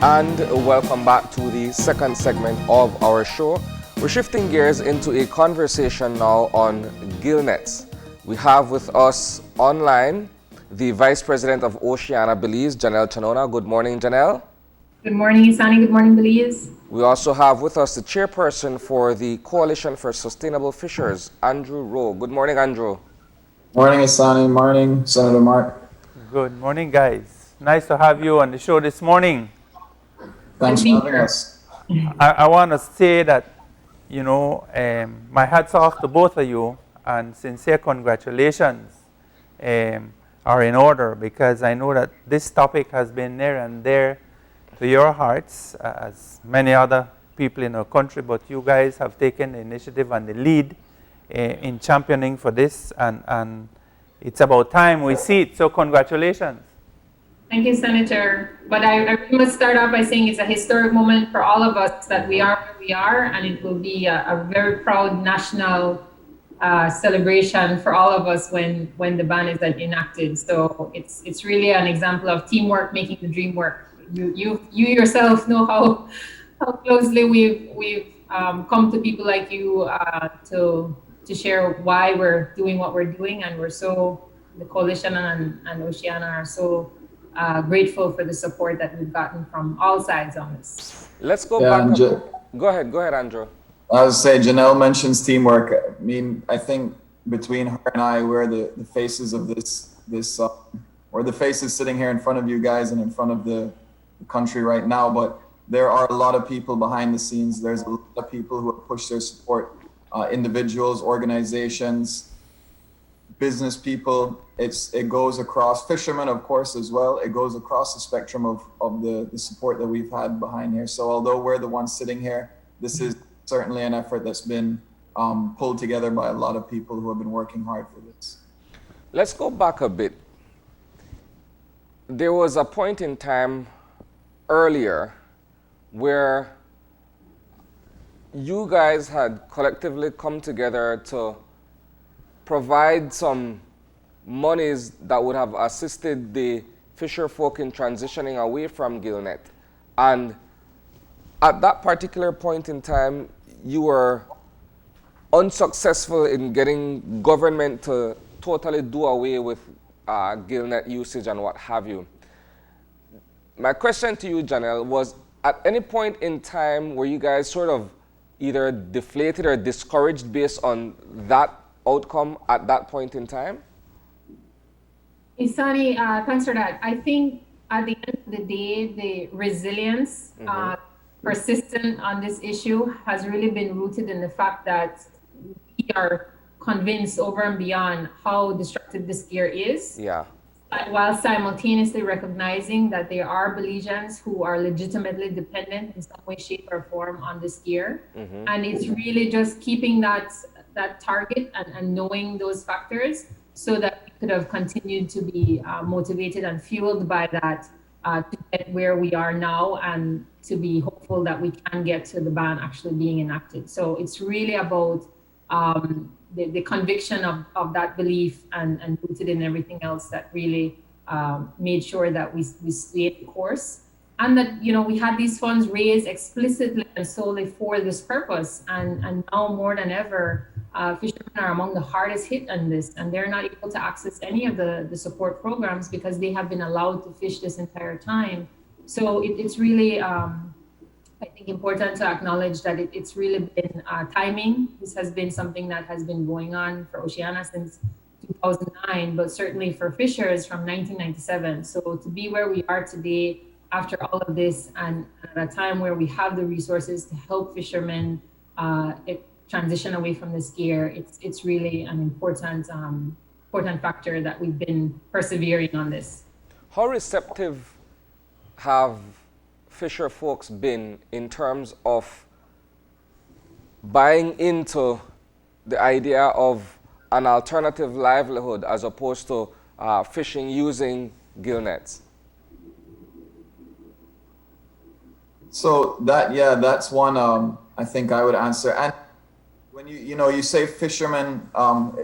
And welcome back to the second segment of our show. We're shifting gears into a conversation now on gillnets. We have with us online the Vice President of Oceana, Belize, Janelle Chanona. Good morning, Janelle. Good morning, Isani. Good morning, Belize. We also have with us the chairperson for the Coalition for Sustainable Fishers, Andrew Rowe. Good morning, Andrew. Morning, Isani. Morning, Senator Mark. Good morning, guys. Nice to have you on the show this morning. Thanks for having us. I want to say that, my hat's off to both of you and sincere congratulations are in order, because I know that this topic has been near and dear to your hearts, as many other people in our country, but you guys have taken the initiative and the lead in championing for this, and it's about time we see it, so congratulations. Thank you, Senator. But I must start off by saying it's a historic moment for all of us that we are where we are, and it will be a very proud national celebration for all of us when the ban is enacted. So it's really an example of teamwork making the dream work. You yourself know how closely we've come to people like you to share why we're doing what we're doing, and the coalition and Oceana are so grateful for the support that we've gotten from all sides on this. Let's go back. Go ahead, Andrew. I would say Janelle mentions teamwork. I mean, I think between her and I, we're the faces of this or the faces sitting here in front of you guys and in front of the country right now. But there are a lot of people behind the scenes. There's a lot of people who have pushed their support, individuals, organizations, business people. It goes across fishermen, of course, as well. It goes across the spectrum of the support that we've had behind here. So although we're the ones sitting here, this is certainly an effort that's been pulled together by a lot of people who have been working hard for this. Let's go back a bit. There was a point in time earlier where you guys had collectively come together to provide some monies that would have assisted the fisher folk in transitioning away from gillnet. And at that particular point in time, you were unsuccessful in getting government to totally do away with gillnet usage and what have you. My question to you, Janelle, was at any point in time were you guys sort of either deflated or discouraged based on that outcome at that point in time? Isani, thanks for that. I think at the end of the day, the resilience, persistent on this issue has really been rooted in the fact that we are convinced over and beyond how destructive this gear is. Yeah. While simultaneously recognizing that there are Belizeans who are legitimately dependent in some way, shape, or form on this gear. And it's really just keeping that target and knowing those factors so that we could have continued to be motivated and fueled by that to get where we are now and to be hopeful that we can get to the ban actually being enacted. So it's really about the conviction of that belief and rooted in everything else that really made sure that we stayed the course. And that, we had these funds raised explicitly and solely for this purpose. And now more than ever, fishermen are among the hardest hit on this, and they're not able to access any of the support programs because they have been allowed to fish this entire time. So it's really, I think, important to acknowledge that it's really been timing. This has been something that has been going on for Oceana since 2009, but certainly for fishers from 1997. So to be where we are today after all of this, and at a time where we have the resources to help fishermen transition away from this gear, it's really an important factor that we've been persevering on this. How receptive have fisher folks been in terms of buying into the idea of an alternative livelihood as opposed to fishing using gill nets? So that's one I think I would answer. And when you say fishermen,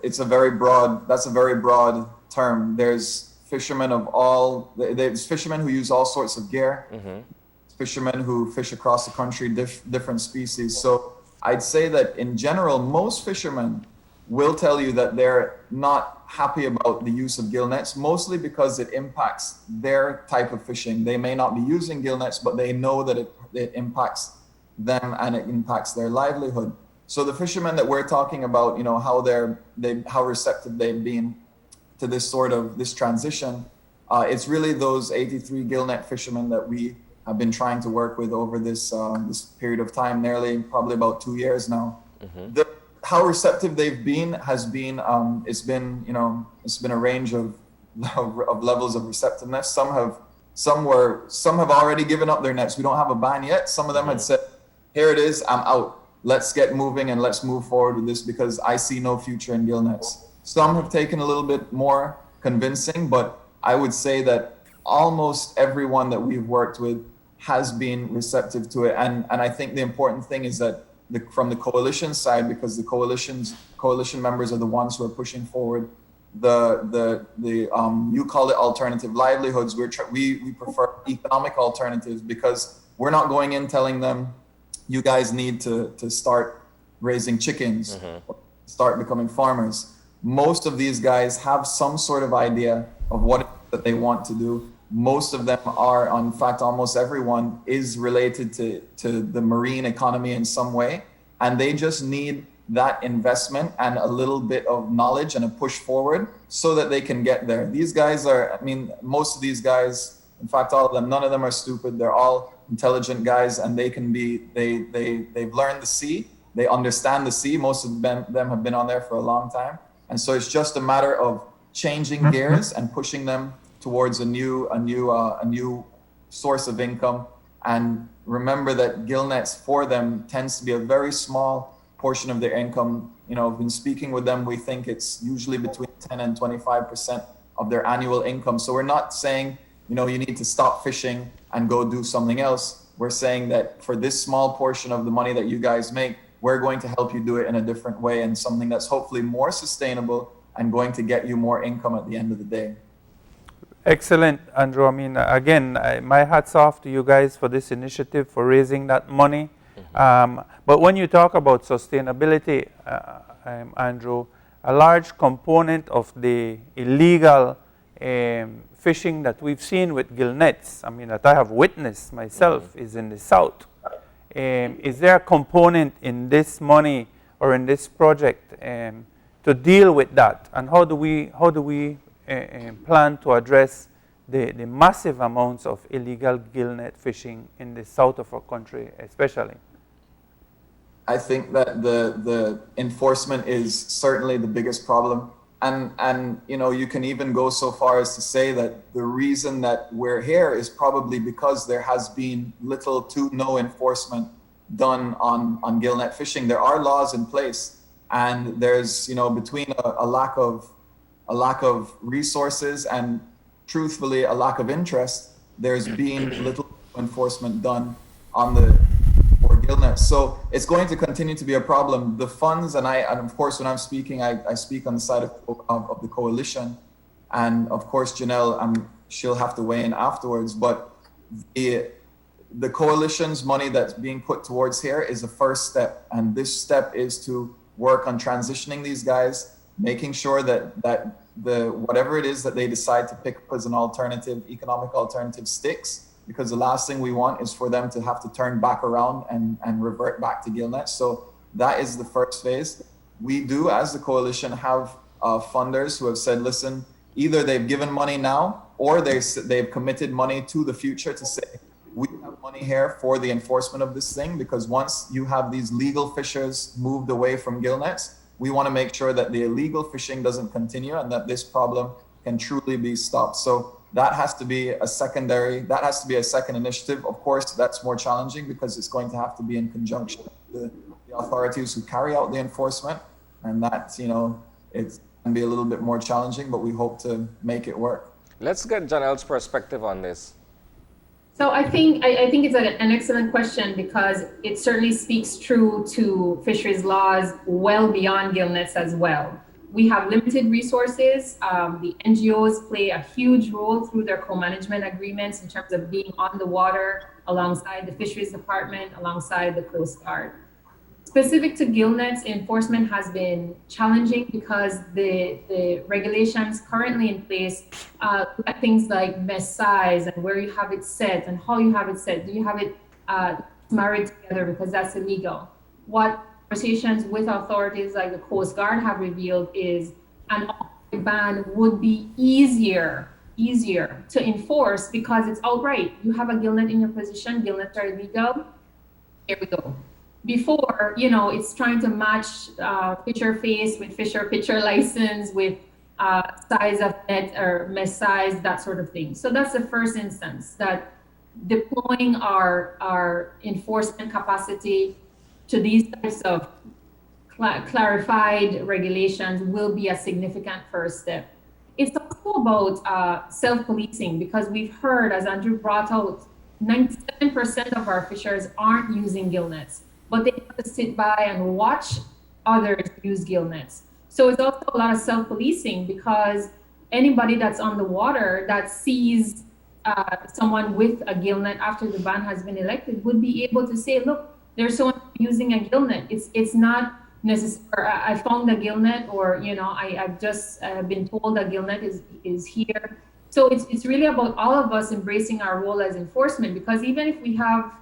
that's a very broad term. There's fishermen of all, there's fishermen who use all sorts of gear. fishermen who fish across the country, different species. So I'd say that in general, most fishermen will tell you that they're not happy about the use of gill nets, mostly because it impacts their type of fishing. They may not be using gill nets, but they know that it impacts them and it impacts their livelihood. So the fishermen that we're talking about, you know, how receptive they've been to this transition, it's really those 83 gill net fishermen that we have been trying to work with over this period of time, probably about 2 years now. How receptive they've been has been it's been a range of levels of receptiveness. Some have already given up their nets. We don't have a ban yet. Some of them had said, "Here it is, I'm out. Let's get moving and let's move forward with this because I see no future in gill nets." Some have taken a little bit more convincing, but I would say that almost everyone that we've worked with has been receptive to it. And I think the important thing is that from the coalition side, because the coalition members are the ones who are pushing forward you call it alternative livelihoods. We prefer economic alternatives because we're not going in telling them you guys need to start raising chickens, or start becoming farmers. Most of these guys have some sort of idea of what that they want to do. Most of them are, in fact, almost everyone is related to the marine economy in some way. And they just need that investment and a little bit of knowledge and a push forward so that they can get there. These guys most of these guys, in fact, all of them, none of them are stupid. They're all intelligent guys and they've learned the sea. They understand the sea. Most of them have been on there for a long time. And so it's just a matter of changing gears and pushing them towards a new source of income. And remember that gill nets for them tends to be a very small portion of their income. You know, when speaking with them, we think it's usually between 10 and 25% of their annual income. So we're not saying, you know, you need to stop fishing and go do something else. We're saying that for this small portion of the money that you guys make, we're going to help you do it in a different way and something that's hopefully more sustainable and going to get you more income at the end of the day. Excellent, Andrew. I mean, again, my hat's off to you guys for this initiative, for raising that money. But when you talk about sustainability, Andrew, a large component of the illegal fishing that we've seen with gill nets, I mean, that I have witnessed myself, is in the south. Is there a component in this money or in this project to deal with that? And how do we plan to address the massive amounts of illegal gill net fishing in the south of our country, especially? I think that the enforcement is certainly the biggest problem. And you know, you can even go so far as to say that the reason that we're here is probably because there has been little to no enforcement done on gill net fishing. There are laws in place, and there's, you know, between a lack of resources and truthfully a lack of interest, there's been little enforcement done on for gill nets. So it's going to continue to be a problem. The funds, and of course when I'm speaking, I speak on the side of the coalition, and of course Janelle, she'll have to weigh in afterwards, but the coalition's money that's being put towards here is the first step, and this step is to work on transitioning these guys, making sure that whatever it is that they decide to pick up as an economic alternative sticks, because the last thing we want is for them to have to turn back around and revert back to gill nets. So that is the first phase. We do, as the coalition, have funders who have said, listen, either they've given money now or they've committed money to the future to say, we have money here for the enforcement of this thing, because once you have these legal fishers moved away from gill nets, we want to make sure that the illegal fishing doesn't continue and that this problem can truly be stopped. So that has to be a second initiative. Of course, that's more challenging because it's going to have to be in conjunction with the authorities who carry out the enforcement. And that, you know, it can be a little bit more challenging, but we hope to make it work. Let's get Janelle's perspective on this. So I think it's an excellent question, because it certainly speaks true to fisheries laws well beyond gill nets as well. We have limited resources. The NGOs play a huge role through their co-management agreements in terms of being on the water, alongside the Fisheries Department, alongside the Coast Guard. Specific to gill nets, enforcement has been challenging because the regulations currently in place look at things like mesh size and where you have it set and how you have it set. Do you have it married together, because that's illegal? What conversations with authorities like the Coast Guard have revealed is an outright ban would be easier to enforce because it's outright. You have a gill net in your position, gill nets are illegal, here we go. Before, it's trying to match fisher face with fisher picture license with size of net or mesh size, that sort of thing. So that's the first instance, that deploying our enforcement capacity to these types of clarified regulations will be a significant first step. It's also about self-policing, because we've heard, as Andrew brought out, 97% of our fishers aren't using gill nets, but they have to sit by and watch others use gill nets. So it's also a lot of self-policing, because anybody that's on the water that sees someone with a gill net after the ban has been elected would be able to say, look, there's someone using a gill net. It's not necessary. I found a gill net, or I've just been told a gill net is here. So it's really about all of us embracing our role as enforcement, because even if we have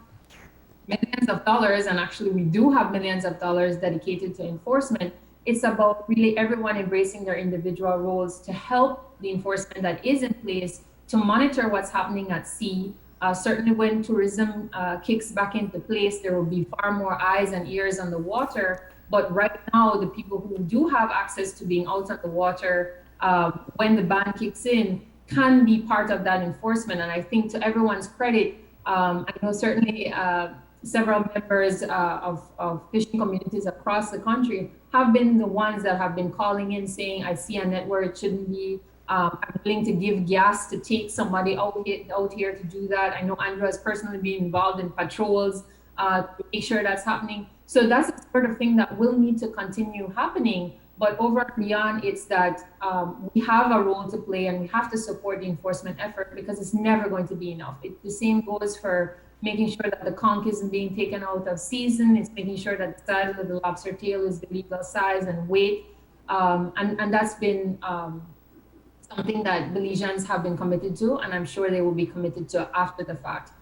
millions of dollars, and actually we do have millions of dollars dedicated to enforcement, it's about really everyone embracing their individual roles to help the enforcement that is in place to monitor what's happening at sea. Certainly when tourism kicks back into place, there will be far more eyes and ears on the water. But right now, the people who do have access to being out on the water when the ban kicks in can be part of that enforcement. And I think, to everyone's credit, I know certainly several members of fishing communities across the country have been the ones that have been calling in saying, I see a net where it shouldn't be. I'm willing to give gas to take somebody out here to do that. I know Andrew has personally been involved in patrols to make sure that's happening. So that's the sort of thing that will need to continue happening. But over and beyond, it's that we have a role to play, and we have to support the enforcement effort, because it's never going to be enough. The same goes for making sure that the conch isn't being taken out of season. It's making sure that the size of the lobster tail is the legal size and weight. And that's been something that Belizeans have been committed to, and I'm sure they will be committed to after the fact.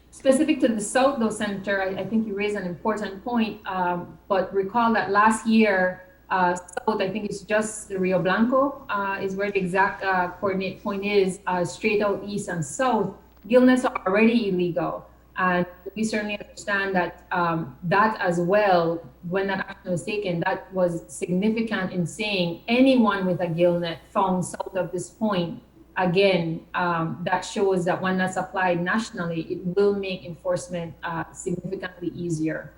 Specific to the South, though, Senator, I think you raised an important point, but recall that last year, South, I think it's just the Rio Blanco is where the exact coordinate point is, straight out east and south. Gill nets are already illegal. And we certainly understand that that as well, when that action was taken, that was significant in saying anyone with a gill net found south of this point. Again, that shows that when that's applied nationally, it will make enforcement significantly easier.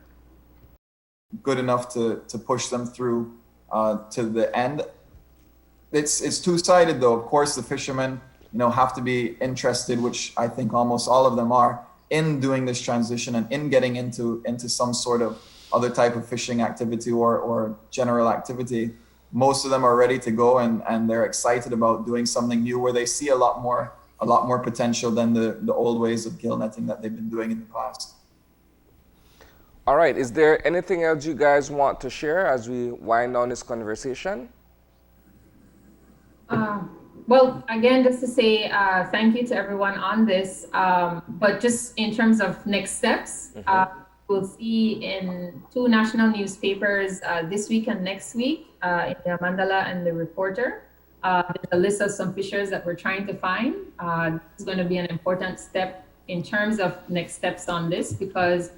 Good enough to push them through to the end. It's two-sided, though. Of course, the fishermen, have to be interested, which I think almost all of them are, in doing this transition and in getting into some sort of other type of fishing activity or general activity. Most of them are ready to go, and they're excited about doing something new where they see a lot more potential than the old ways of gill netting that they've been doing in the past. All right, is there anything else you guys want to share as we wind down this conversation? Well, again, just to say thank you to everyone on this, but just in terms of next steps, we'll see in 2 national newspapers this week and next week, in the Mandala and the Reporter. There's a list of some fishers that we're trying to find. This is going to be an important step in terms of next steps on this, because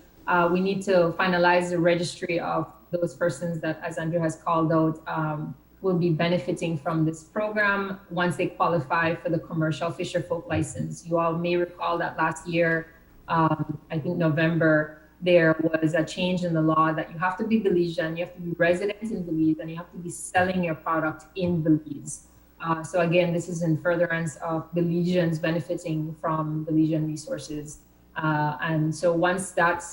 we need to finalize the registry of those persons that, as Andrew has called out, will be benefiting from this program once they qualify for the commercial fisher folk license. You all may recall that last year, I think November, there was a change in the law that you have to be Belizean, you have to be resident in Belize, and you have to be selling your product in Belize. So again, this is in furtherance of Belizeans benefiting from Belizean resources. And so once that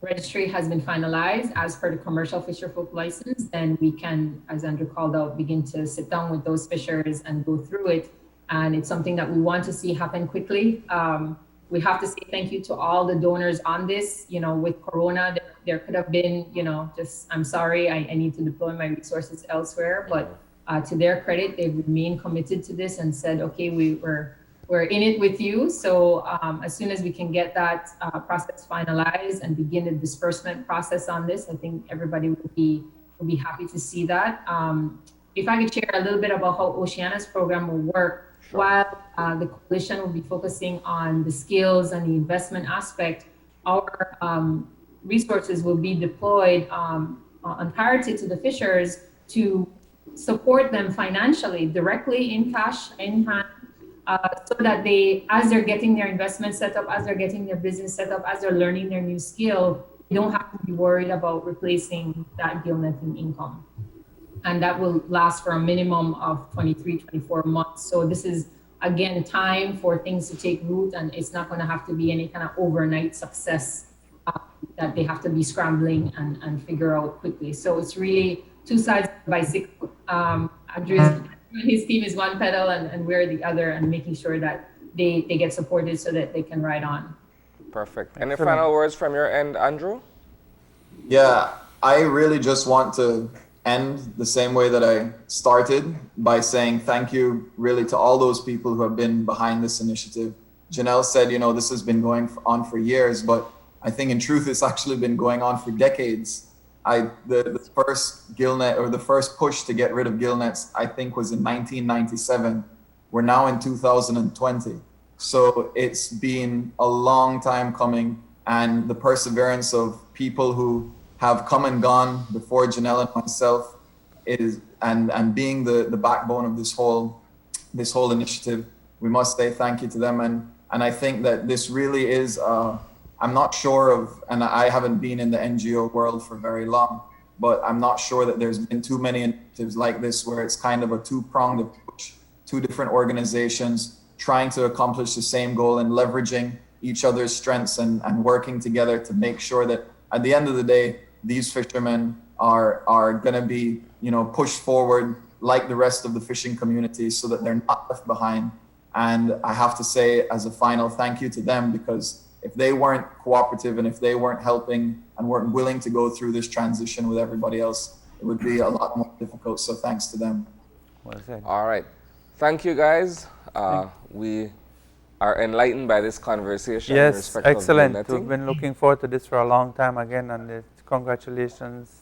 registry has been finalized as per the commercial fisher folk license, then we can, as Andrew called out, begin to sit down with those fishers and go through it. And it's something that we want to see happen quickly. We have to say thank you to all the donors on this. You know, with Corona, there could have been, you know, just, I'm sorry, I need to deploy my resources elsewhere. But to their credit, they've remained committed to this and said, okay, we're in it with you. So as soon as we can get that process finalized and begin the disbursement process on this, I think everybody will be happy to see that. If I could share a little bit about how Oceana's program will work. Sure. While the coalition will be focusing on the skills and the investment aspect, our resources will be deployed on parity to the fishers to support them financially, directly in cash, in hand, so that they, as they're getting their investment set up, as they're getting their business set up, as they're learning their new skill, they don't have to be worried about replacing that gill netting income. And that will last for a minimum of 23, 24 months. So this is, again, time for things to take root, and it's not going to have to be any kind of overnight success that they have to be scrambling and figure out quickly. So it's really two sides of the bicycle. Andrew, his team is one pedal and we're the other, and making sure that they get supported so that they can ride on. Perfect. Any final words from your end, Andrew? Yeah, I really just want to end the same way that I started, by saying thank you really to all those people who have been behind this initiative. Janelle said, you know, this has been going on for years, but I think in truth it's actually been going on for decades. The first gill net, or the first push to get rid of gill nets, I think was in 1997. We're now in 2020. So it's been a long time coming, and the perseverance of people who have come and gone before Janelle and myself is, and being the backbone of this whole initiative, we must say thank you to them. And I think that this really is, I'm not sure of, and I haven't been in the NGO world for very long, but I'm not sure that there's been too many initiatives like this where it's kind of a two-pronged approach, two different organizations trying to accomplish the same goal and leveraging each other's strengths and working together to make sure that at the end of the day, these fishermen are going to be, you know, pushed forward like the rest of the fishing community so that they're not left behind. And I have to say, as a final thank you to them, because if they weren't cooperative and if they weren't helping and weren't willing to go through this transition with everybody else, it would be a lot more difficult. So thanks to them. Well said. All right. Thank you, guys. We are enlightened by this conversation. Yes, excellent. We've been looking forward to this for a long time again, and congratulations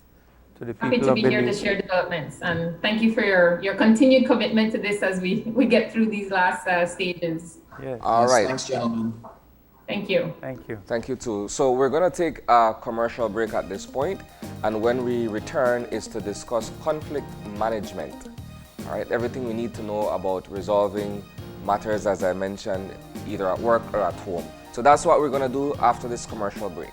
to the people of Belize. Happy to be here to share developments, and thank you for your continued commitment to this as we get through these last stages. Yes. All right. Thanks, gentlemen. Thank you. Thank you. Thank you too. So we're going to take a commercial break at this point, and when we return is to discuss conflict management. All right, everything we need to know about resolving matters, as I mentioned, either at work or at home. So that's what we're going to do after this commercial break.